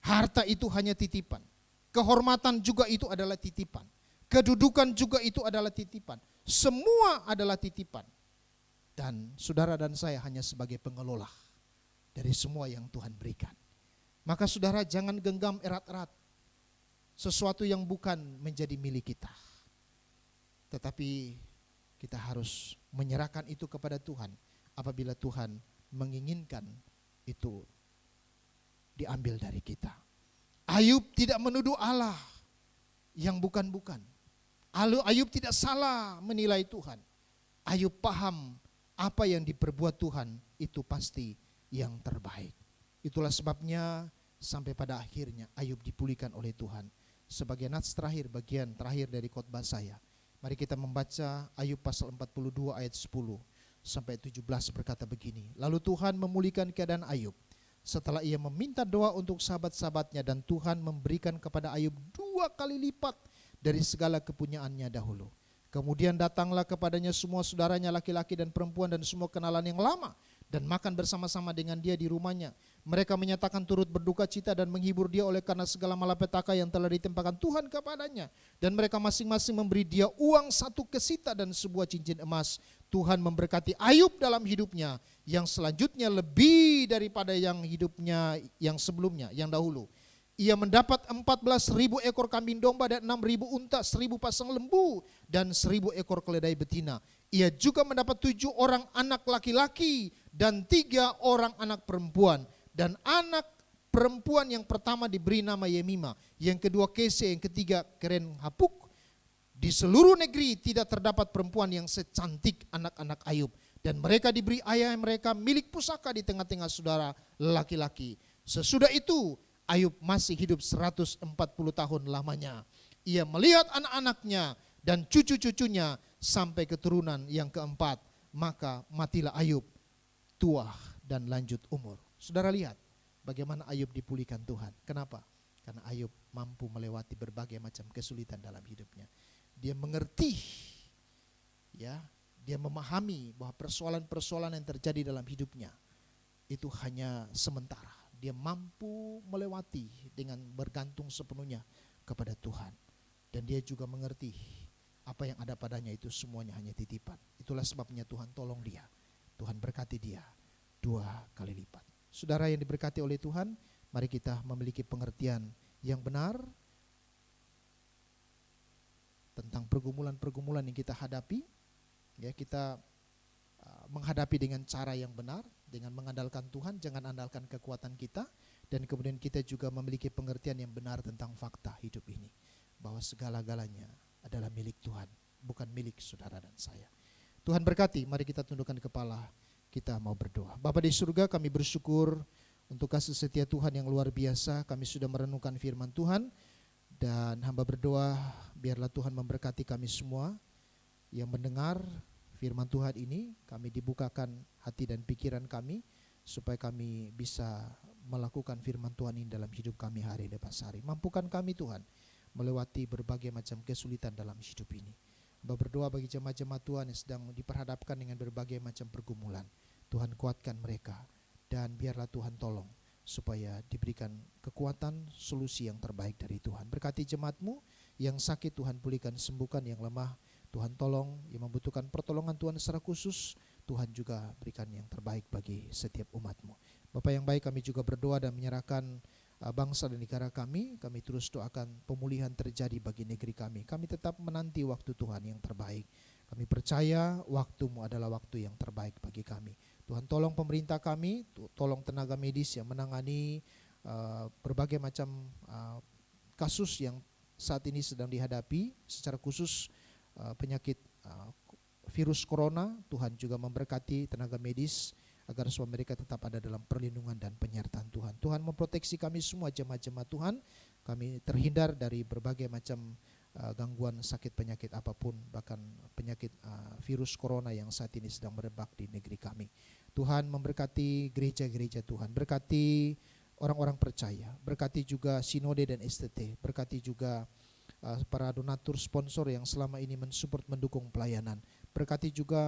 B: Harta itu hanya titipan. Kehormatan juga itu adalah titipan. Kedudukan juga itu adalah titipan. Semua adalah titipan. Dan saudara dan saya hanya sebagai pengelola dari semua yang Tuhan berikan. Maka saudara jangan genggam erat-erat sesuatu yang bukan menjadi milik kita. Tetapi kita harus menyerahkan itu kepada Tuhan apabila Tuhan menginginkan itu diambil dari kita. Ayub tidak menuduh Allah yang bukan-bukan. Ayub tidak salah menilai Tuhan. Ayub paham apa yang diperbuat Tuhan itu pasti yang terbaik. Itulah sebabnya sampai pada akhirnya Ayub dipulihkan oleh Tuhan. Sebagai nats terakhir, bagian terakhir dari khotbah saya. Mari kita membaca Ayub pasal 42 ayat 10 sampai 17 berkata begini. Lalu Tuhan memulihkan keadaan Ayub setelah ia meminta doa untuk sahabat-sahabatnya, dan Tuhan memberikan kepada Ayub 2 kali lipat dari segala kepunyaannya dahulu. Kemudian datanglah kepadanya semua saudaranya laki-laki dan perempuan dan semua kenalan yang lama, dan makan bersama-sama dengan dia di rumahnya. Mereka menyatakan turut berduka cita dan menghibur dia oleh karena segala malapetaka yang telah ditimpakan Tuhan kepadanya. Dan mereka masing-masing memberi dia uang 1 kesita dan sebuah cincin emas. Tuhan memberkati Ayub dalam hidupnya yang selanjutnya lebih daripada yang hidupnya yang sebelumnya, yang dahulu. Ia mendapat 14.000 ekor kambing domba dan 6.000 unta, 1.000 pasang lembu dan 1.000 ekor keledai betina. Ia juga mendapat 7 orang anak laki-laki dan 3 orang anak perempuan. Dan anak perempuan yang pertama diberi nama Yemima, yang kedua Kese, yang ketiga Keren Hapuk. Di seluruh negeri tidak terdapat perempuan yang secantik anak-anak Ayub. Dan mereka diberi ayah mereka milik pusaka di tengah-tengah saudara laki-laki. Sesudah itu Ayub masih hidup 140 tahun lamanya. Ia melihat anak-anaknya dan cucu-cucunya sampai keturunan yang keempat. Maka matilah Ayub tua dan lanjut umur. Saudara lihat bagaimana Ayub dipulihkan Tuhan. Kenapa? Karena Ayub mampu melewati berbagai macam kesulitan dalam hidupnya. Dia mengerti, ya, dia memahami bahwa persoalan-persoalan yang terjadi dalam hidupnya itu hanya sementara. Dia mampu melewati dengan bergantung sepenuhnya kepada Tuhan. Dan dia juga mengerti apa yang ada padanya itu semuanya hanya titipan. Itulah sebabnya Tuhan tolong dia. Tuhan berkati dia 2 kali lipat. Saudara yang diberkati oleh Tuhan, mari kita memiliki pengertian yang benar tentang pergumulan-pergumulan yang kita hadapi. Ya, kita menghadapi dengan cara yang benar, dengan mengandalkan Tuhan, jangan andalkan kekuatan kita. Dan kemudian kita juga memiliki pengertian yang benar tentang fakta hidup ini, bahwa segala-galanya adalah milik Tuhan, bukan milik saudara dan saya. Tuhan berkati, mari kita tundukkan kepala, kita mau berdoa. Bapa di surga, kami bersyukur untuk kasih setia Tuhan yang luar biasa. Kami sudah merenungkan firman Tuhan, dan hamba berdoa biarlah Tuhan memberkati kami semua yang mendengar firman Tuhan ini. Kami dibukakan hati dan pikiran kami supaya kami bisa melakukan firman Tuhan ini dalam hidup kami hari lepas hari. Mampukan kami Tuhan melewati berbagai macam kesulitan dalam hidup ini. Hamba berdoa bagi jemaat-jemaat Tuhan yang sedang diperhadapkan dengan berbagai macam pergumulan. Tuhan kuatkan mereka dan biarlah Tuhan tolong supaya diberikan kekuatan solusi yang terbaik dari Tuhan. Berkati jemaat-Mu yang sakit, Tuhan pulihkan, sembuhkan, yang lemah Tuhan tolong, yang membutuhkan pertolongan Tuhan secara khusus, Tuhan juga berikan yang terbaik bagi setiap umat-Mu. Bapak yang baik, kami juga berdoa dan menyerahkan bangsa dan negara kami terus doakan pemulihan terjadi bagi negeri kami. Kami tetap menanti waktu Tuhan yang terbaik. Kami percaya waktu-Mu adalah waktu yang terbaik bagi kami. Tuhan tolong pemerintah kami, tolong tenaga medis yang menangani berbagai macam kasus yang saat ini sedang dihadapi, secara khusus penyakit virus corona. Tuhan juga memberkati tenaga medis agar semua mereka tetap ada dalam perlindungan dan penyertaan Tuhan. Tuhan memproteksi kami semua jemaat-jemaat Tuhan. Kami terhindar dari berbagai macam gangguan sakit penyakit apapun, bahkan penyakit virus corona yang saat ini sedang merebak di negeri kami. Tuhan memberkati gereja-gereja Tuhan, berkati orang-orang percaya, berkati juga sinode dan STT, berkati juga para donatur sponsor yang selama ini mensupport, mendukung pelayanan, berkati juga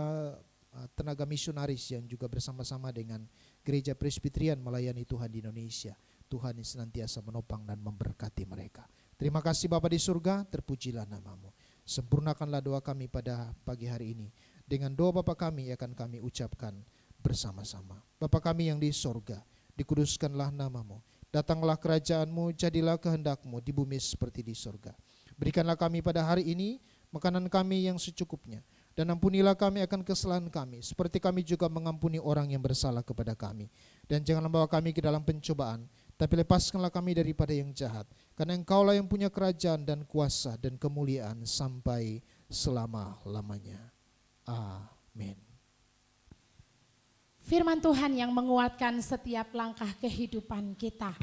B: tenaga misionaris yang juga bersama-sama dengan gereja Presbyterian melayani Tuhan di Indonesia. Tuhan yang senantiasa menopang dan memberkati mereka. Terima kasih Bapa di surga, terpujilah nama-Mu. Sempurnakanlah doa kami pada pagi hari ini. Dengan doa Bapa kami akan kami ucapkan bersama-sama. Bapa kami yang di surga, dikuduskanlah nama-Mu. Datanglah kerajaan-Mu, jadilah kehendak-Mu di bumi seperti di surga. Berikanlah kami pada hari ini makanan kami yang secukupnya. Dan ampunilah kami akan kesalahan kami, seperti kami juga mengampuni orang yang bersalah kepada kami. Dan janganlah bawa kami ke dalam pencobaan, tapi lepaskanlah kami daripada yang jahat. Karena Engkaulah yang punya kerajaan dan kuasa dan kemuliaan sampai selama-lamanya. Amin.
A: Firman Tuhan yang menguatkan setiap langkah kehidupan kita.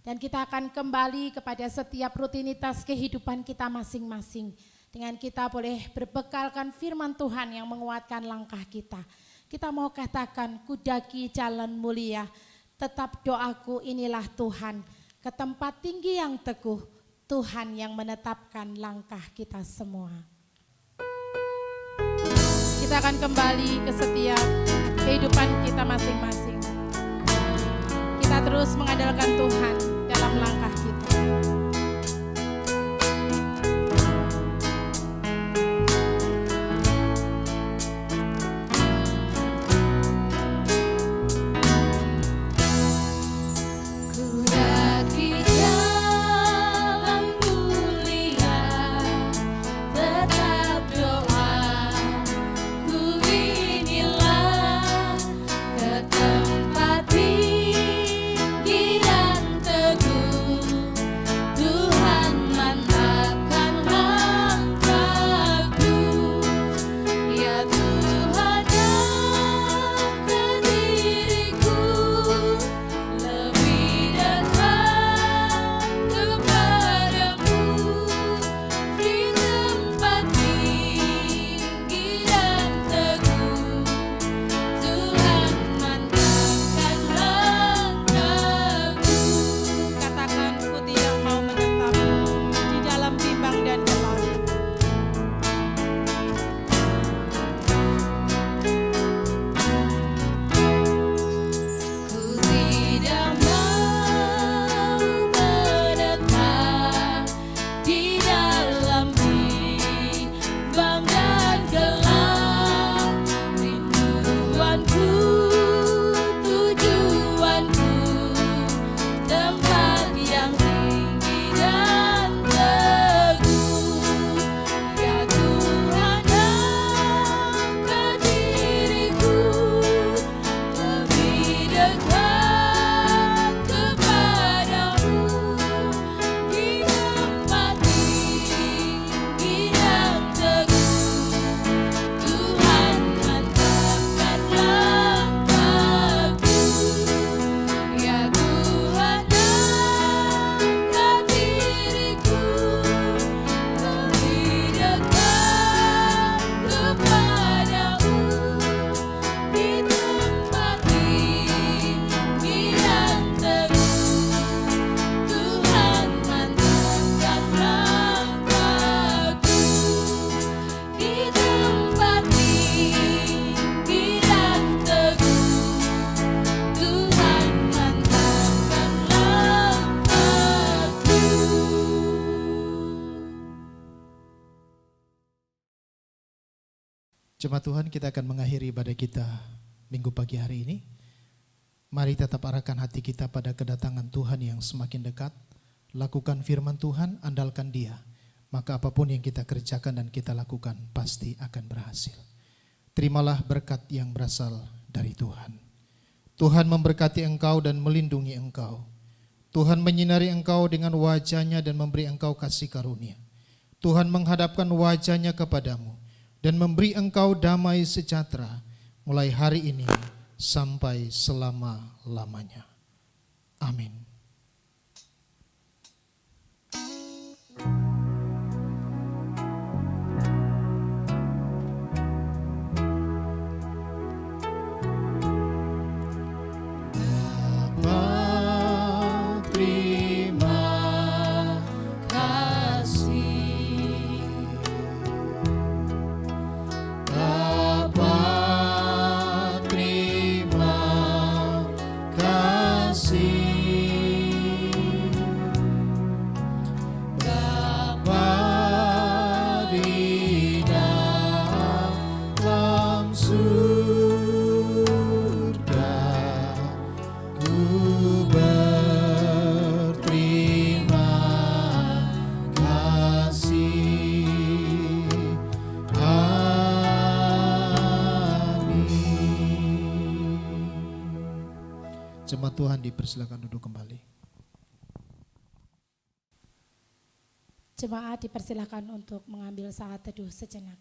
A: Dan kita akan kembali kepada setiap rutinitas kehidupan kita masing-masing. Dengan kita boleh berbekalkan firman Tuhan yang menguatkan langkah kita. Kita mau katakan, kudaki jalan mulia, tetap doaku inilah Tuhan. Ke tempat tinggi yang teguh, Tuhan yang menetapkan langkah kita semua. Kita kita akan kembali ke setiap kehidupan kita masing-masing. Kita terus mengandalkan Tuhan dalam langkah kita.
B: Jemaat Tuhan, kita akan mengakhiri ibadah kita minggu pagi hari ini. Mari tetap arahkan hati kita pada kedatangan Tuhan yang semakin dekat. Lakukan firman Tuhan, andalkan Dia. Maka apapun yang kita kerjakan dan kita lakukan pasti akan berhasil. Terimalah berkat yang berasal dari Tuhan. Tuhan memberkati engkau dan melindungi engkau. Tuhan menyinari engkau dengan wajah-Nya dan memberi engkau kasih karunia. Tuhan menghadapkan wajah-Nya kepadamu dan memberi engkau damai sejahtera mulai hari ini sampai selama-lamanya. Amin. Jemaat Tuhan dipersilakan duduk kembali.
A: Jemaat dipersilakan untuk mengambil saat teduh sejenak.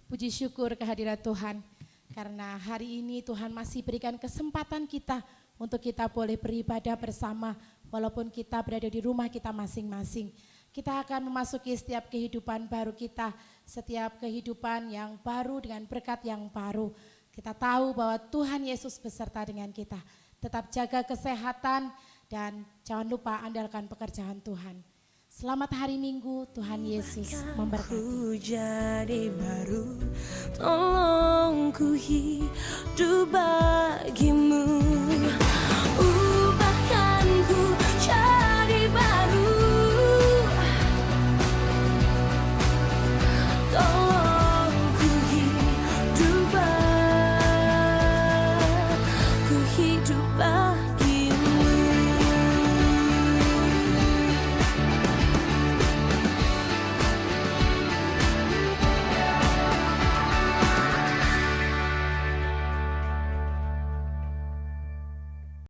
A: Puji syukur kehadirat Tuhan, karena hari ini Tuhan masih berikan kesempatan kita untuk kita boleh beribadah bersama, walaupun kita berada di rumah kita masing-masing. Kita akan memasuki setiap kehidupan baru kita, setiap kehidupan yang baru dengan berkat yang baru. Kita tahu bahwa Tuhan Yesus beserta dengan kita. tetap jaga kesehatan, dan jangan lupa andalkan pekerjaan Tuhan. Selamat hari Minggu, Tuhan Yesus memberkati.
D: Ku jadi baru, tolong ku hidup bagimu.